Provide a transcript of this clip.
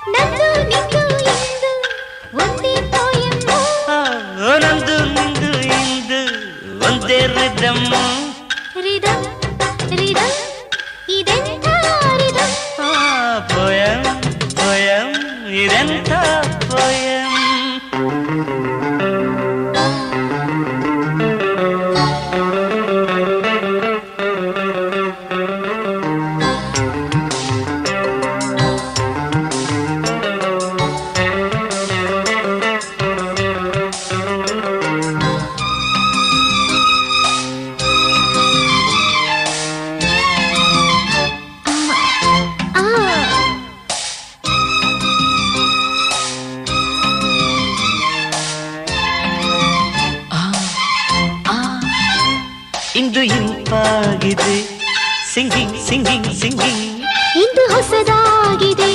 ನಂದು ನಿಂದು ಇಂದು ಒಂದೇ ಪೋಯಮ್ಮು ನಂದು ನಿಂದು ಇಂದು ಒಂದೇ ರಿದಮ್ಮು ರಿದಮ್ ರಿದಮ್ ಇದೆಂಥ ರಿದಮ್ ಪೋಯಂ ಪೋಯಂ ಇದೆಂಥ ಪೋಯಂ ಇಂದು ಇಂಪಾಗಿದೆ ಸಿಂಗಿಂಗ್ ಸಿಂಗಿಂಗ್ ಸಿಂಗಿಂಗ್ ಇಂದು ಹೊಸದಾಗಿದೆ